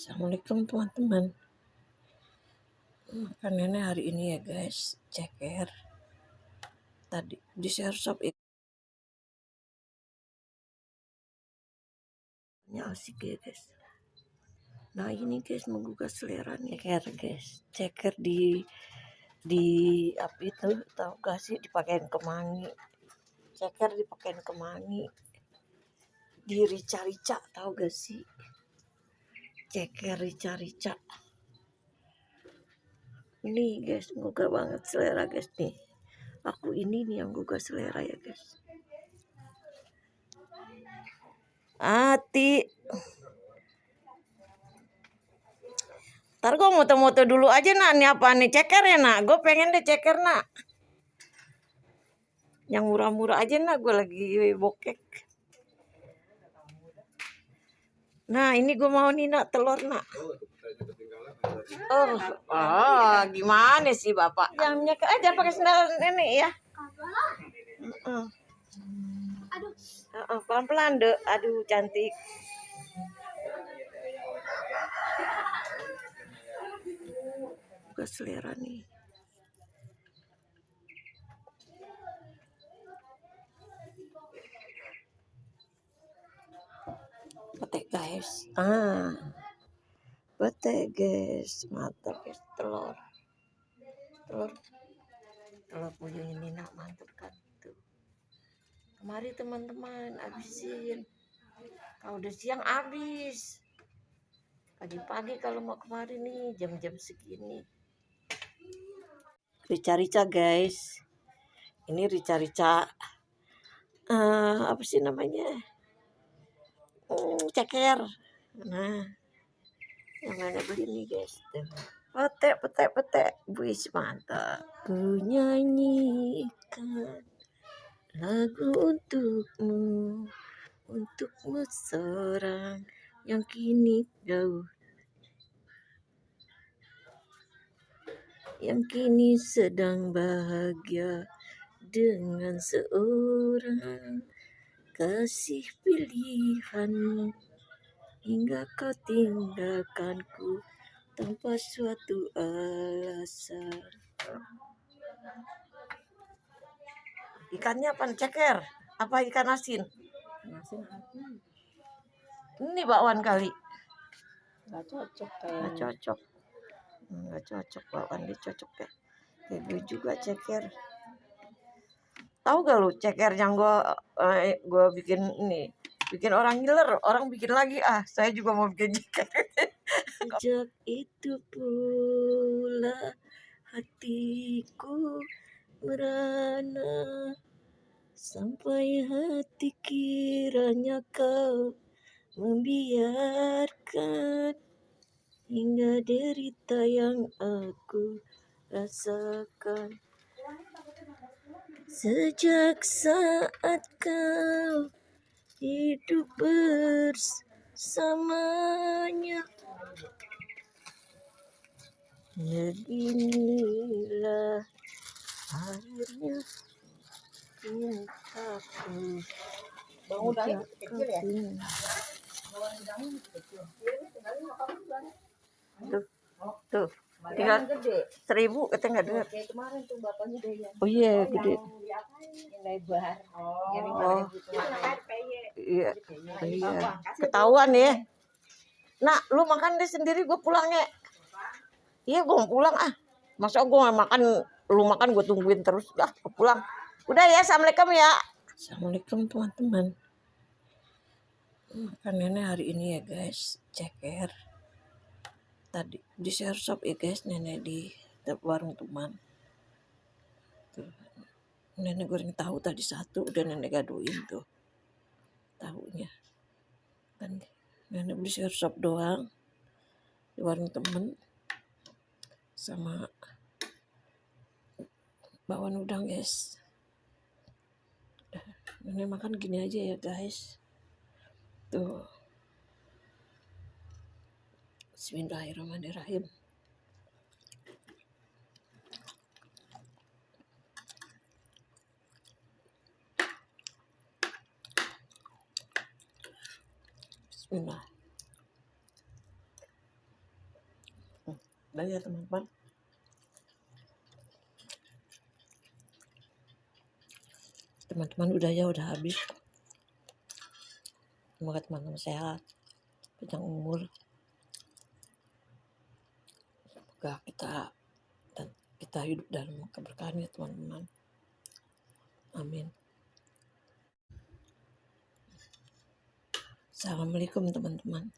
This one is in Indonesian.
Assalamualaikum teman-teman. Makanannya hari ini ya guys, ceker. Tadi di share shop itu asik ya guys. Nah ini guys menggugah selera nih. Ceker guys, ceker di apa itu tahu gak sih, dipakein kemangi. Ceker dipakein kemangi. Di rica-rica tahu gak sih? Ceker rica-rica. Ini guys menggugah banget selera guys nih. Aku ini nih yang gugah selera ya guys. Ati. Ntar gue moto-moto dulu aja nak. Ini apa nih, ceker ya nak? Gue pengen deh ceker nak. Yang murah-murah aja nak. Gue lagi bokek. Nah ini gue mau nih nak, telur nak. Gimana sih bapak? Jangan nyeker aja pakai sendal nenek ya. Pelan-pelan deh. Aduh cantik. Gue selera nih. Petek guys. Petek guys. Mantap guys, telur punya ini nak, mantap kan tuh. Kemari teman-teman, habisin. Kalau udah siang habis. Pagi-pagi kalau mau kemari nih, jam-jam segini. Rica-rica guys. Ini rica-rica. Apa sih namanya? Ceker. Nah, yang mana beli nih guys. Petek. Wis mantap. Ku nyanyikan lagu untukmu seorang yang kini jauh, yang kini sedang bahagia dengan seorang kasih pilihanmu, hingga kau tinggalkanku tanpa suatu alasan. Ikannya apa? Ceker? Apa ikan asin? Ini bakwan kali. Nggak cocok. Nggak cocok bakwan, dia cocok ya. Kayak gue juga ceker. Tahu gak lu ceker yang gue bikin ini? Bikin orang ngiler, orang bikin lagi. Saya juga mau bikin ceker. Sejak itu pula hatiku merana, sampai hati kiranya kau membiarkan, hingga derita yang aku rasakan. Sejak saat kau hidup bersamanya, beginilah akhirnya cintaku. Bang udangnya kecil ya? Tuh. Tinggal 1.000 kita nggak dengar. Kemarin tuh bapaknya dia. Oh iya, gede. Lebar. Iya. Ketahuan ya. Nah, lu makan deh sendiri, gue pulang ya. Iya, gue mau pulang Masa gue makan, lu makan gue tungguin terus. Gue pulang. Udah ya, assalamualaikum ya. Assalamualaikum teman-teman. Makanannya hari ini ya guys, ceker. Tadi di share shop ya guys, nenek di warung teman. Tuh. Nenek goreng tahu tadi satu, udah nenek gaduin tuh tahunya. Kan nenek beli share shop doang di warung temen sama bakwan udang guys. Nenek makan gini aja ya guys. Tuh. Bismillahirrahmanirrahim. Bismillah. Udah ya teman-teman. Teman-teman udah habis. Semoga teman-teman sehat, panjang umur. Semoga kita hidup dalam keberkahan ya teman-teman. Amin. Assalamualaikum teman-teman.